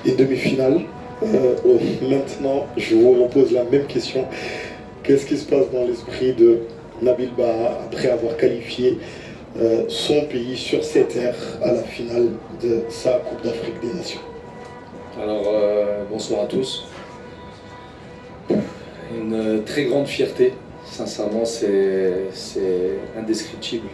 une demi-finale. Maintenant, je vous repose la même question. Qu'est-ce qui se passe dans l'esprit de Nabil Baha après avoir qualifié son pays sur ses terres à la finale de sa Coupe d'Afrique des Nations? Alors, bonsoir à tous. Une très grande fierté, sincèrement, c'est indescriptible.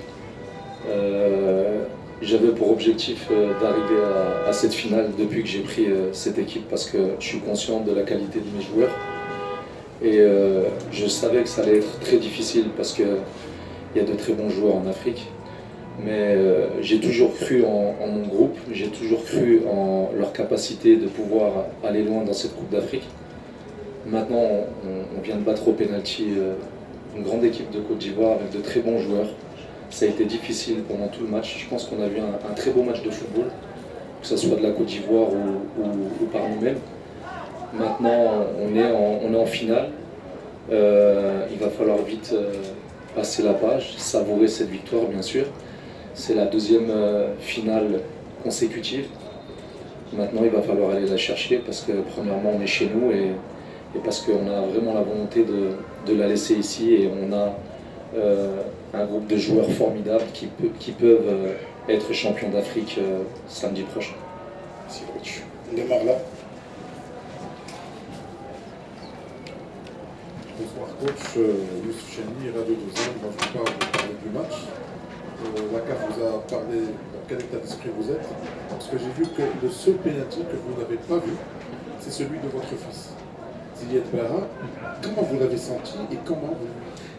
J'avais pour objectif d'arriver à cette finale depuis que j'ai pris cette équipe parce que je suis conscient de la qualité de mes joueurs. Et je savais que ça allait être très difficile parce qu'il y a de très bons joueurs en Afrique. Mais j'ai toujours cru en mon groupe, j'ai toujours cru en leur capacité de pouvoir aller loin dans cette Coupe d'Afrique. Maintenant, on vient de battre au pénalty une grande équipe de Côte d'Ivoire avec de très bons joueurs. Ça a été difficile pendant tout le match. Je pense qu'on a vu un très beau match de football, que ce soit de la Côte d'Ivoire ou par nous-mêmes. Maintenant, on est en finale. Il va falloir vite passer la page, savourer cette victoire, bien sûr. C'est la deuxième finale consécutive. Maintenant, il va falloir aller la chercher parce que, premièrement, on est chez nous et parce qu'on a vraiment la volonté de la laisser ici. Et on a un groupe de joueurs formidables qui peuvent être champions d'Afrique samedi prochain. Merci, coach. On démarre là. Bonsoir coach, Youssef Chani, Radio 12. Moi je vous parler du match. La CAF vous a parlé dans quel état d'esprit vous êtes. Parce que j'ai vu que le seul pénalty que vous n'avez pas vu, c'est celui de votre fils, Ziyad Baha. Comment vous l'avez senti et comment vous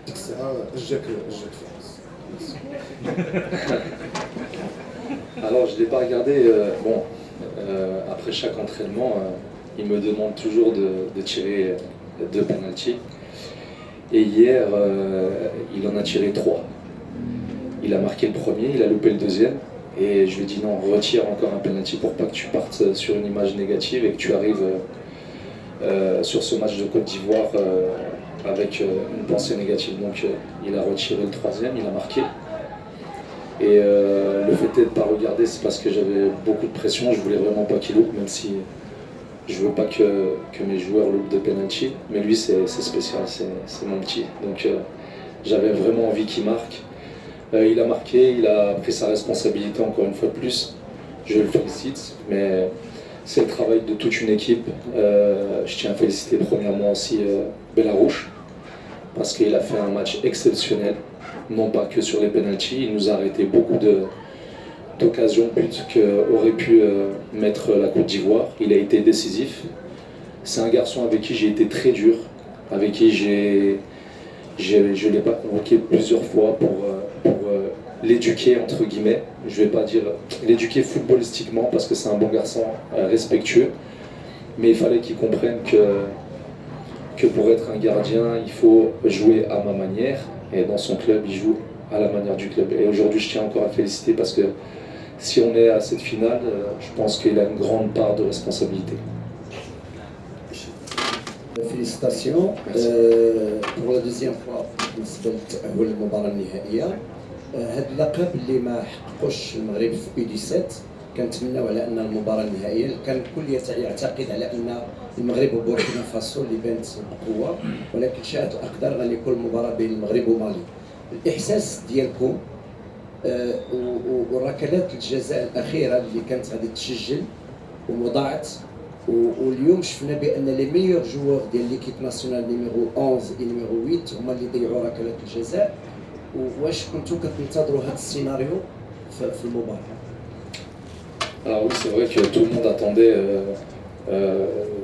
dites que ça Jacques France? Alors je ne l'ai pas regardé. Après chaque entraînement, il me demande toujours de tirer 2 pénaltys. Et hier, il en a tiré 3. Il a marqué le premier, il a loupé le deuxième. Et je lui ai dit non, retire encore un penalty pour pas que tu partes sur une image négative et que tu arrives sur ce match de Côte d'Ivoire avec une pensée négative. Donc il a retiré le troisième, il a marqué. Et le fait de ne pas regarder, c'est parce que j'avais beaucoup de pression, je voulais vraiment pas qu'il loupe, même si je veux pas que mes joueurs loupent de penalty. Mais lui c'est spécial, c'est mon petit. Donc j'avais vraiment envie qu'il marque. Il a marqué, il a pris sa responsabilité encore une fois de plus. Je le félicite, mais c'est le travail de toute une équipe. Je tiens à féliciter premièrement aussi Belarouche, parce qu'il a fait un match exceptionnel, non pas que sur les pénaltys. Il nous a arrêté beaucoup d'occasions, buts qu'aurait pu mettre la Côte d'Ivoire. Il a été décisif. C'est un garçon avec qui j'ai été très dur, avec qui je ne l'ai pas convoqué plusieurs fois pour l'éduquer, entre guillemets. Je ne vais pas dire l'éduquer footballistiquement parce que c'est un bon garçon respectueux, mais il fallait qu'il comprenne que pour être un gardien, il faut jouer à ma manière, et dans son club, il joue à la manière du club. Et aujourd'hui, je tiens encore à féliciter parce que si on est à cette finale, je pense qu'il a une grande part de responsabilité. Félicitations pour la deuxième fois بالنسبه للتاهل للمباراه النهائيه. هذا اللقب اللي ما حققوش المغرب في دي 7 كنتمناو على ان المباراه النهائيه كان الكل يعتقد على ان المغرب وبوركينا فاسو اللي بانت بقوه، ولكن شاءت الاقدار غادي يكون المباراه بين المغرب ومالي. الاحساس ديالكم وركلات الجزاء الاخيره اللي كانت غادي تسجل ومضاعت، واليوم شفنا بان لي ميور جوور ديال ليكيب ناسيونال نيميرو 11 و نيميرو 8 هما اللي ضيعوا ركلات الجزاء. واش كنتوا كتنتظروا هذا السيناريو في المباراه؟ Alors oui, c'est vrai que tout le monde attendait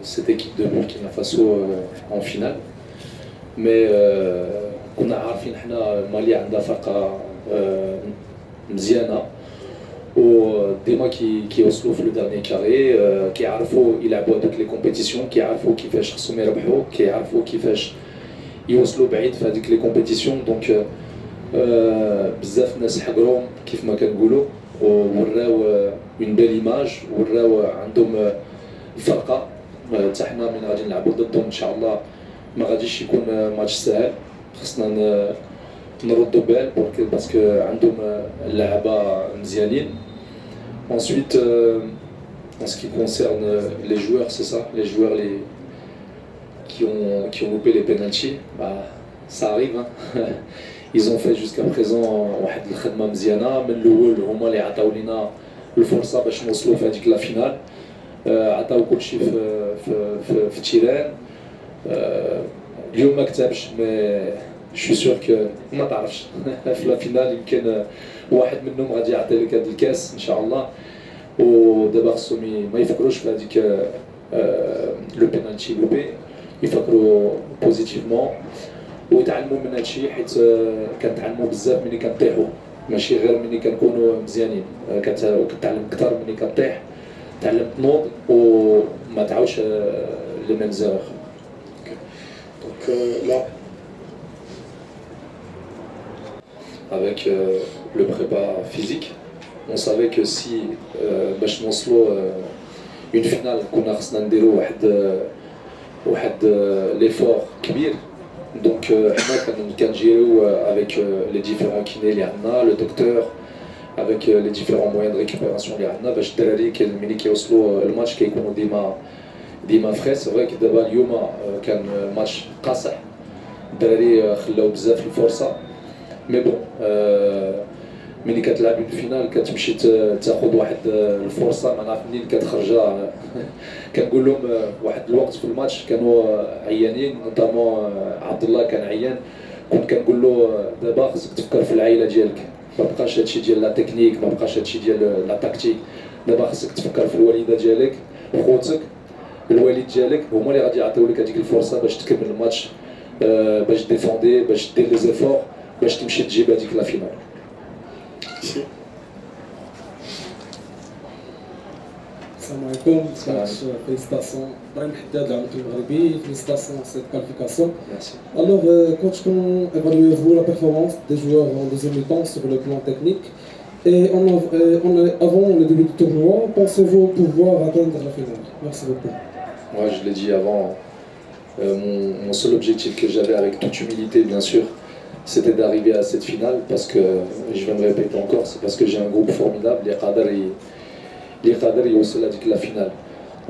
cette équipe de Burkina Faso en finale. Mais كنا عارفين حنا مالي عندها فرقة مزيانة وديما كيوصلوا في لو دارني كاري، كيعرفوا يلعبوا هذوك لي كومبيتيسيون، كيعرفوا كيفاش خصهم يربحوا، كيعرفوا كيفاش يوصلوا بعيد في هذيك لي كومبيتيسيون. دونك بزاف ناس حقروهم كيف ما كنقولوا ووراو اون بيل ايماج، وراو عندهم الفرقه. حتى حنا من غادي نلعبوا ضدهم ان شاء الله ما غاديش يكون ماتش سهل، خصنا نردوا بال باسكو عندهم اللعبه مزيانين. Ensuite, En ce qui concerne les joueurs, c'est ça, les joueurs qui ont loupé les pénaltys, bah, ça arrive. Hein. Ils ont fait jusqu'à présent واحد الخدمة مزيانة من الأول هما اللي عطاو لينا الفرصة باش نوصلوا في هذيك لا فينال عطاو كلشي في التيران اليوم ما كتبش مي جو سور كو ما تعرفش في لا فينال يمكن واحد منهم غادي يعطي لك هذا الكاس ان شاء الله ودابا خصهم ما يفكروش في هذيك لو بينالتي لوبي يفكروا بوزيتيفمون ويتعلموا من هادشي حيت كنتعلموا بزاف ملي كنطيحوا ماشي غير ملي كنكونوا مزيانين كتعلم اكثر ملي كطيح تعلم تنوض وما تعاودش لي ميم زيرور. Donc là, avec le prépa physique, on savait que si باش نوصلوا une finale كنا خصنا نديروا واحد l'effort كبير. Donc حنا كنجيريو avec les différents kinés اللي عندنا le docteur avec les différents moyens de récupération اللي عندنا باش الدراري ملي كيوصلوا الماتش كيكونوا ديما فري. سي فري دابا اليوم كان ماتش قاصح الدراري خلاو بزاف الفرصه مي بون ملي كتلعب اون فينال كتمشي تاخذ واحد الفرصه ما نعرف منين كتخرجها. كنقول لهم واحد الوقت في الماتش كانوا عيانين نوطامون عبد الله كان عيان كنت كنقول له دابا خصك تفكر في العائله ديالك ما بقاش هادشي ديال لا تكنيك ما بقاش هادشي ديال لا تاكتيك دابا خصك تفكر في الوالده ديالك وخوتك الوالد ديالك هما اللي غادي يعطيو لك هذيك الفرصه باش تكمل الماتش باش ديفوندي باش دير لي زيفور باش تمشي تجيب هذيك لا فينال. السلام عليكم. فيليسيتاسيون ابراهيم حداد العمود المغربي. فيليسيتاسيون سيت كاليفيكاسيون. Merci. Alors, coach, comment évaluez-vous la performance des joueurs en deuxième mi-temps sur le plan technique? Et avant le début du tournoi, pensez-vous pouvoir atteindre la finale? Merci beaucoup. Moi, je l'ai dit avant, mon seul objectif que j'avais, avec toute humilité bien sûr, c'était d'arriver à cette finale parce que, je vais me répéter encore, c'est parce que j'ai un groupe formidable, les Qadr et aussi la finale.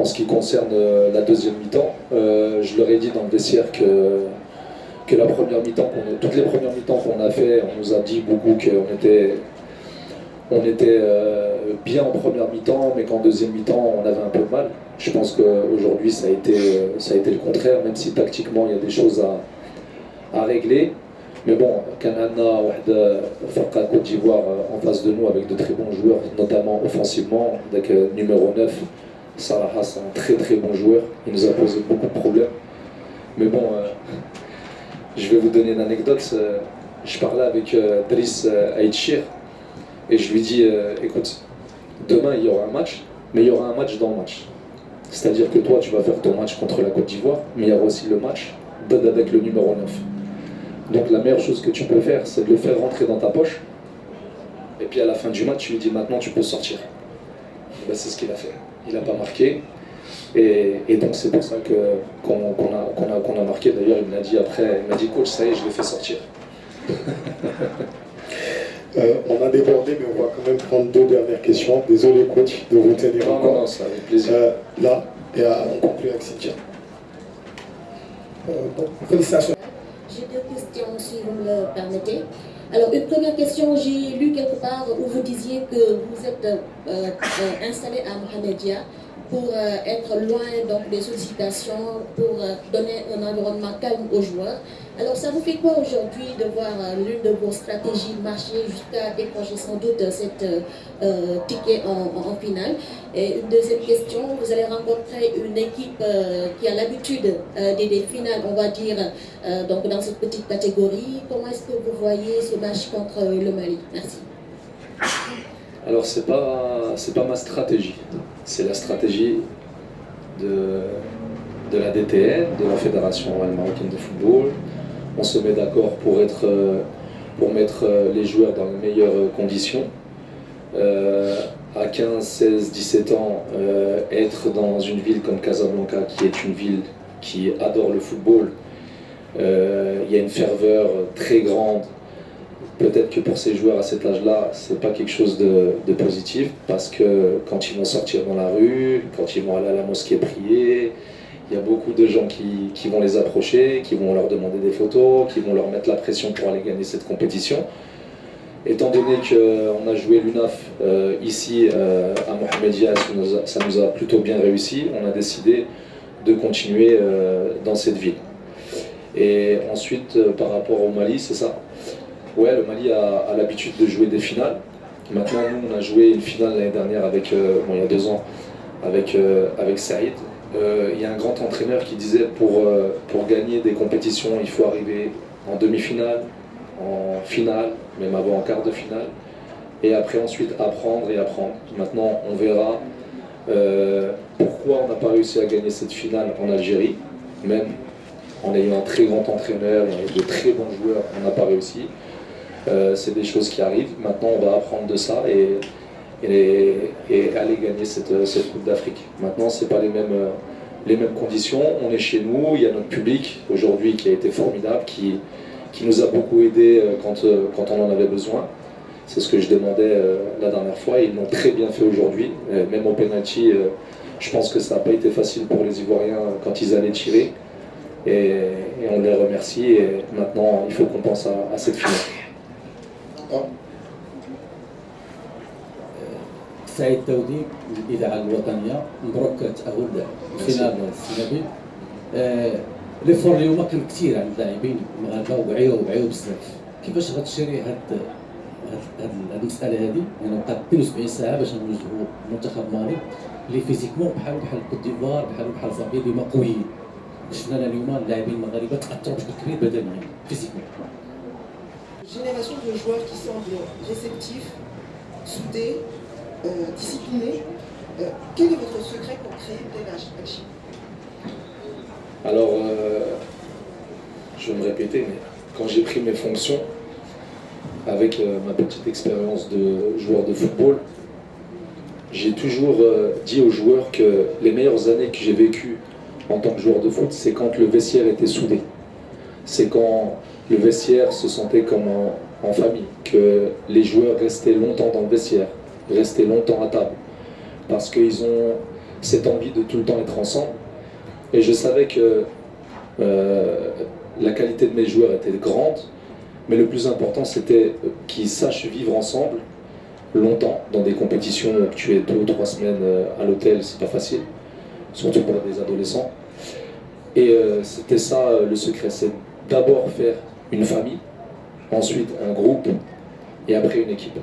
En ce qui concerne la deuxième mi-temps, je leur ai dit dans le vestiaire que la première mi-temps, toutes les premières mi-temps qu'on a fait, on nous a dit beaucoup qu'on était bien en première mi-temps, mais qu'en deuxième mi-temps, on avait un peu mal. Je pense qu'aujourd'hui, ça a été le contraire, même si tactiquement, il y a des choses à régler. Mais bon, Canada, Farka Côte d'Ivoire en face de nous avec de très bons joueurs, notamment offensivement, avec numéro 9, Salah, c'est un très très bon joueur, il nous a posé beaucoup de problèmes. Mais bon, je vais vous donner une anecdote. Je parlais avec Driss Aïtchir et je lui dis écoute, demain il y aura un match, mais il y aura un match dans le match. C'est-à-dire que toi tu vas faire ton match contre la Côte d'Ivoire, mais il y aura aussi le match avec le numéro 9. Donc la meilleure chose que tu peux faire, c'est de le faire rentrer dans ta poche. Et puis à la fin du match, tu lui dis maintenant tu peux sortir. Et ben, c'est ce qu'il a fait. Il n'a pas marqué. Et donc c'est pour ça qu'on a marqué. D'ailleurs il me l'a dit après, il m'a dit coach, ça y est, je l'ai fait sortir. on a débordé, mais on va quand même prendre deux dernières questions. Désolé coach de vous tenir encore. Non, ça avec plaisir. Là, et on conclut avec Cynthia. Félicitations. J'ai deux questions, si vous me le permettez. Alors, une première question, j'ai lu quelque part où vous disiez que vous êtes installé à Mohamedia pour être loin donc, des sollicitations, pour donner un environnement calme aux joueurs. Alors, ça vous fait quoi aujourd'hui de voir l'une de vos stratégies marcher jusqu'à décrocher sans doute cette ticket en finale? Et une deuxième question, vous allez rencontrer une équipe qui a l'habitude des finales, on va dire, donc dans cette petite catégorie. Comment est-ce que vous voyez ce match contre le Mali? Merci. Alors c'est pas ma stratégie, c'est la stratégie de la DTN, de la Fédération marocaine de football. On se met d'accord pour mettre les joueurs dans les meilleures conditions. À 15, 16, 17 ans, être dans une ville comme Casablanca, qui est une ville qui adore le football, il y a une ferveur très grande. peut-être que pour ces joueurs à cet âge-là, c'est pas quelque chose de positif, parce que quand ils vont sortir dans la rue, quand ils vont aller à la mosquée prier, il y a beaucoup de gens qui vont les approcher, qui vont leur demander des photos, qui vont leur mettre la pression pour aller gagner cette compétition. Étant donné qu'on a joué l'UNAF ici à Mohamedia, ça nous a plutôt bien réussi, on a décidé de continuer dans cette ville. Et ensuite, par rapport au Mali, c'est ça. Ouais, le Mali a l'habitude de jouer des finales. Maintenant, nous, on a joué une finale l'année dernière il y a 2 ans, avec Saïd. Il y a un grand entraîneur qui disait pour gagner des compétitions, il faut arriver en demi-finale, en finale, même avant en quart de finale, et après ensuite apprendre et apprendre. Maintenant, on verra pourquoi on n'a pas réussi à gagner cette finale en Algérie, même en ayant un très grand entraîneur et de très bons joueurs, on n'a pas réussi. C'est des choses qui arrivent. Maintenant, on va apprendre de ça et aller gagner cette Coupe d'Afrique. Maintenant, c'est pas les mêmes conditions. On est chez nous, il y a notre public aujourd'hui qui a été formidable, qui nous a beaucoup aidé quand on en avait besoin. C'est ce que je demandais la dernière fois et ils l'ont très bien fait aujourd'hui. Même au penalty, je pense que ça n'a pas été facile pour les Ivoiriens quand ils allaient tirer. Et on les remercie et maintenant il faut qu'on pense à cette finale. سعيد تودي الإذاعة الوطنية مبروك تأهل الفينال السنوي. ليفور اليوم كان كثير عند اللاعبين المغاربة وبعيو بزاف. كيفاش غتشري هاد المسألة هذه؟ يعني بقات 72 ساعة باش نوجهوا المنتخب المغرب اللي فيزيكمون بحال كوت ديفوار بحال زامبيا اللي ما قويين. شفنا اليوم اللاعبين المغاربة تأثروا بشكل كبير بدنيا فيزيكمون. Génération de joueurs qui semblent réceptifs, soudés, disciplinés. Quel est votre secret pour créer une telle action? Alors, je vais me répéter, mais quand j'ai pris mes fonctions, avec ma petite expérience de joueur de football, j'ai toujours dit aux joueurs que les meilleures années que j'ai vécues en tant que joueur de foot, c'est quand le vestiaire était soudé. C'est quand le vestiaire se sentait comme en famille, que les joueurs restaient longtemps dans le vestiaire, restaient longtemps à table, parce qu'ils ont cette envie de tout le temps être ensemble. Et je savais que la qualité de mes joueurs était grande, mais le plus important c'était qu'ils sachent vivre ensemble longtemps dans des compétitions où tu es 2 ou 3 semaines à l'hôtel, c'est pas facile, surtout pour des adolescents. Et c'était ça le secret, c'est d'abord faire une famille, ensuite un groupe et après une équipe.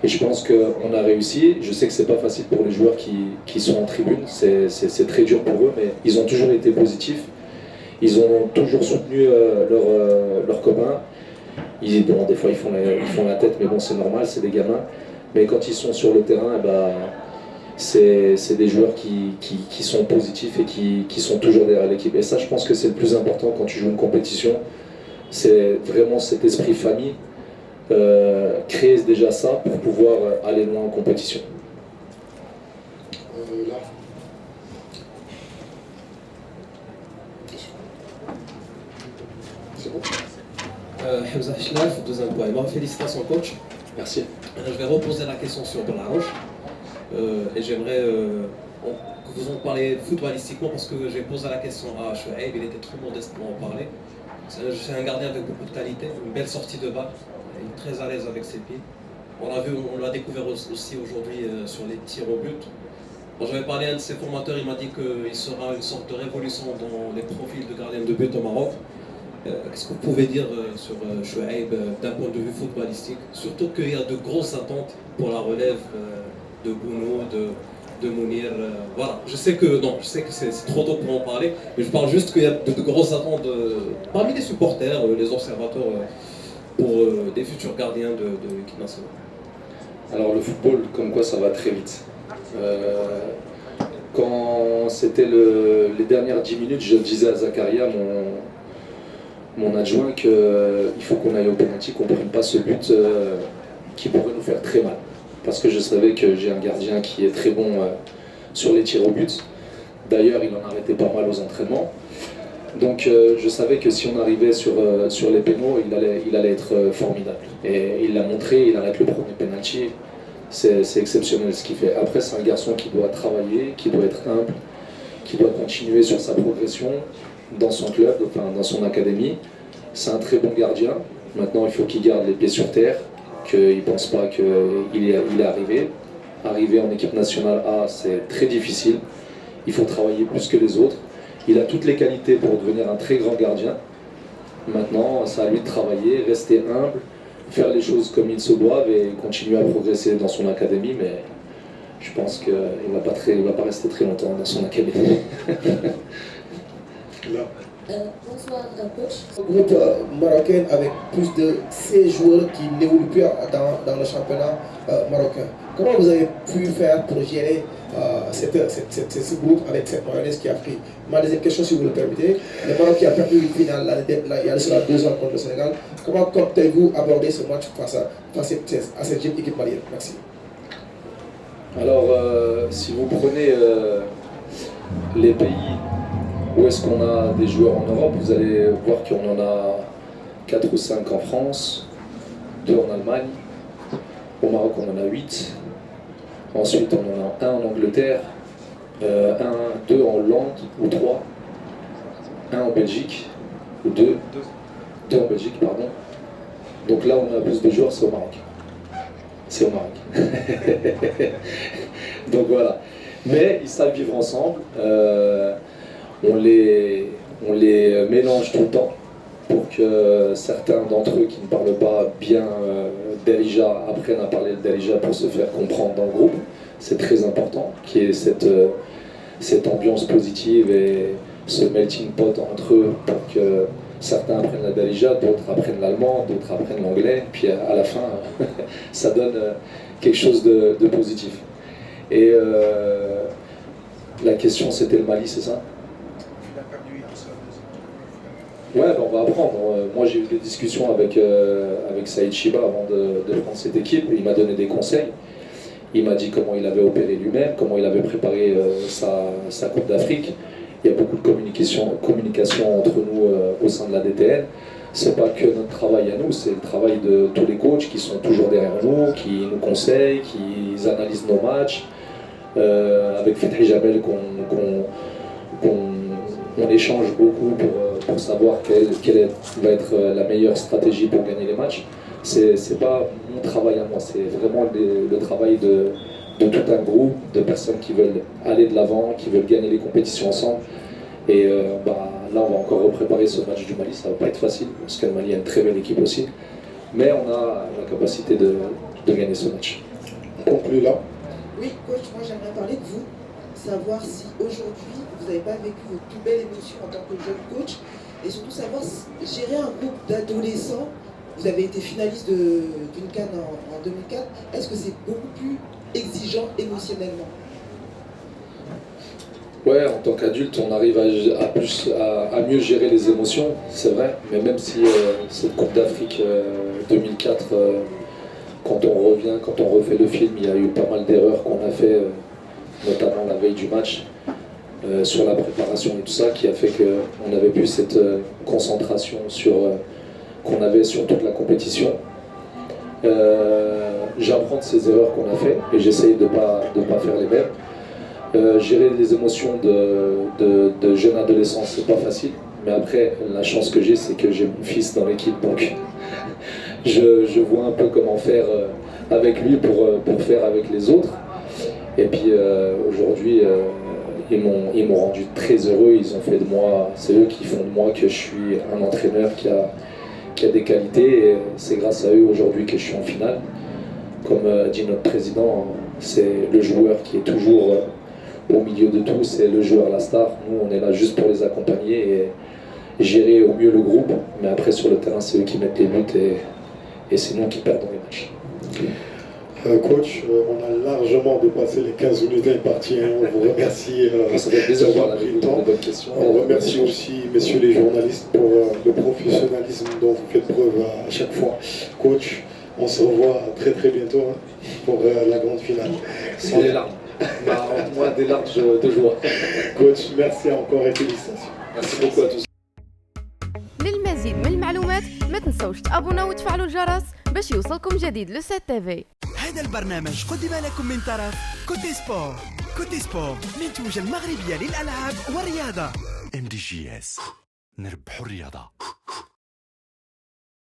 Et je pense qu'on a réussi. Je sais que c'est pas facile pour les joueurs qui sont en tribune, c'est très dur pour eux, mais ils ont toujours été positifs. Ils ont toujours soutenu leurs copains. Bon, des fois ils font la tête, mais bon, c'est normal, c'est des gamins. Mais quand ils sont sur le terrain, c'est des joueurs qui sont positifs et qui sont toujours derrière l'équipe. Et ça, je pense que c'est le plus important quand tu joues une compétition. C'est vraiment cet esprit famille. Créer déjà ça pour pouvoir aller loin en compétition. Là. C'est bon. Hamza Hchnaf, deuxième point. Félicitations coach. Merci. Je vais reposer la question sur Belarouche. Et j'aimerais que vous en parliez footballistiquement parce que j'ai posé la question à Chouaib, il était trop modeste pour en parler. C'est un gardien avec beaucoup de qualité, une belle sortie de balle, il est très à l'aise avec ses pieds. On l'a découvert aussi aujourd'hui sur les tirs au but. Quand j'avais parlé à un de ses formateurs, il m'a dit qu'il sera une sorte de révolution dans les profils de gardiens de but au Maroc. Qu'est-ce que vous pouvez dire sur Chouaib d'un point de vue footballistique? Surtout qu'il y a de grosses attentes pour la relève de Bounou, de Mounir. Voilà, je sais que c'est trop tôt pour en parler, mais je parle juste qu'il y a de grosses attentes parmi les supporters, les observateurs, pour des futurs gardiens de l'équipe nationale. Alors le football, comme quoi ça va très vite. Quand c'était les dernières 10 minutes, je disais à Zakaria, mon adjoint, qu'il faut qu'on aille au penalty, qu'on ne prenne pas ce but qui pourrait nous faire très mal. Parce que je savais que j'ai un gardien qui est très bon sur les tirs au but. D'ailleurs, il en arrêtait pas mal aux entraînements. Donc je savais que si on arrivait sur les pénaux, il allait être formidable. Et il l'a montré, il arrête le premier penalty. C'est exceptionnel ce qu'il fait. Après, c'est un garçon qui doit travailler, qui doit être humble, qui doit continuer sur sa progression dans son club, enfin dans son académie. C'est un très bon gardien. Maintenant, il faut qu'il garde les pieds sur terre, qu'il ne pense pas qu'il est arrivé. Arriver en équipe nationale A, c'est très difficile. Il faut travailler plus que les autres. Il a toutes les qualités pour devenir un très grand gardien. Maintenant, c'est à lui de travailler, rester humble, faire les choses comme il se doivent et continuer à progresser dans son académie. Mais je pense qu'il ne va pas rester très longtemps dans son académie. Bonsoir, coach. Un groupe marocain avec plus de 16 joueurs qui n'évoluent plus dans le championnat marocain. Comment vous avez pu faire pour gérer ce groupe avec cette mayonnaise qui a pris? Ma deuxième question, si vous le permettez. Le Maroc qui a perdu une finale il y a 2 ans contre le Sénégal. Comment comptez-vous aborder ce match face à cette jeune équipe malienne? Merci. Alors, si vous prenez les pays où est-ce qu'on a des joueurs en Europe, vous allez voir qu'on en a 4 ou 5 en France, 2 en Allemagne, au Maroc on en a 8, ensuite on en a 1 en Angleterre, 2 en Hollande, ou 3, 1 en Belgique, ou 2 en Belgique, pardon. Donc là on a plus de joueurs, c'est au Maroc. C'est au Maroc. Donc voilà. Mais ils savent vivre ensemble. On les mélange tout le temps pour que certains d'entre eux qui ne parlent pas bien Darija apprennent à parler le Darija pour se faire comprendre dans le groupe. C'est très important qu'il y ait cette ambiance positive et ce melting pot entre eux pour que certains apprennent la Darija, d'autres apprennent l'allemand, d'autres apprennent l'anglais, puis à la fin ça donne quelque chose de positif. Et la question c'était le Mali, c'est ça? Ouais, ben on va apprendre. Moi j'ai eu des discussions avec Saïd Chiba avant de prendre cette équipe. Il m'a donné des conseils. Il m'a dit comment il avait opéré lui-même, comment il avait préparé sa Coupe d'Afrique. Il y a beaucoup de communication entre nous au sein de la DTN. C'est pas que notre travail à nous, c'est le travail de tous les coachs qui sont toujours derrière nous, qui nous conseillent, qui analysent nos matchs. Avec Fethi Jamel on échange beaucoup pour savoir quelle va être la meilleure stratégie pour gagner les matchs. C'est pas mon travail à moi, c'est vraiment le travail de tout un groupe de personnes qui veulent aller de l'avant, qui veulent gagner les compétitions ensemble. Et là, on va encore repréparer ce match du Mali, ça va pas être facile, parce que le Mali a une très belle équipe aussi. Mais on a la capacité de gagner ce match. On conclut là. Oui, coach, moi j'aimerais parler de vous, savoir si aujourd'hui vous n'avez pas vécu vos plus belles émotions en tant que jeune coach, et surtout savoir gérer un groupe d'adolescents. Vous avez été finaliste d'une CAN en 2004. Est-ce que c'est beaucoup plus exigeant émotionnellement? Ouais, en tant qu'adulte, on arrive à mieux gérer les émotions, c'est vrai. Mais même si cette Coupe d'Afrique 2004, quand on refait le film, il y a eu pas mal d'erreurs qu'on a fait, notamment la veille du match, sur la préparation et tout ça, qui a fait qu'on n'avait plus cette concentration qu'on avait sur toute la compétition. J'apprends de ces erreurs qu'on a fait et j'essaye de pas faire les mêmes. Gérer les émotions de jeunes adolescents, c'est pas facile. Mais après, la chance que j'ai, c'est que j'ai mon fils dans l'équipe, donc je vois un peu comment faire avec lui pour faire avec les autres. Et puis aujourd'hui, ils m'ont rendu très heureux. Ils ont fait de moi, c'est eux qui font de moi que je suis un entraîneur qui a des qualités. Et c'est grâce à eux aujourd'hui que je suis en finale. Comme dit notre président, c'est le joueur qui est toujours au milieu de tout, c'est le joueur, la star. Nous, on est là juste pour les accompagner et gérer au mieux le groupe. Mais après, sur le terrain, c'est eux qui mettent les buts et c'est nous qui perdons les matchs. Coach, on a largement dépassé les 15 minutes imparties. On vous remercie d'avoir pris le temps. On remercie aussi messieurs les journalistes pour le professionnalisme dont vous faites preuve à chaque fois. Coach, on se revoit très très bientôt pour la grande finale. Sans les larmes. Moi, des larmes de joie. Coach, merci encore et félicitations. Merci beaucoup à tous. ما تنسوش تابوناو وتفعلوا الجرس باش يوصلكم جديد لو سيت تي في. هذا البرنامج قدم لكم من طرف كوتي سبور. كوتي سبور منتوجة المغربية للألعاب والرياضة. MDGS نربحوا الرياضة.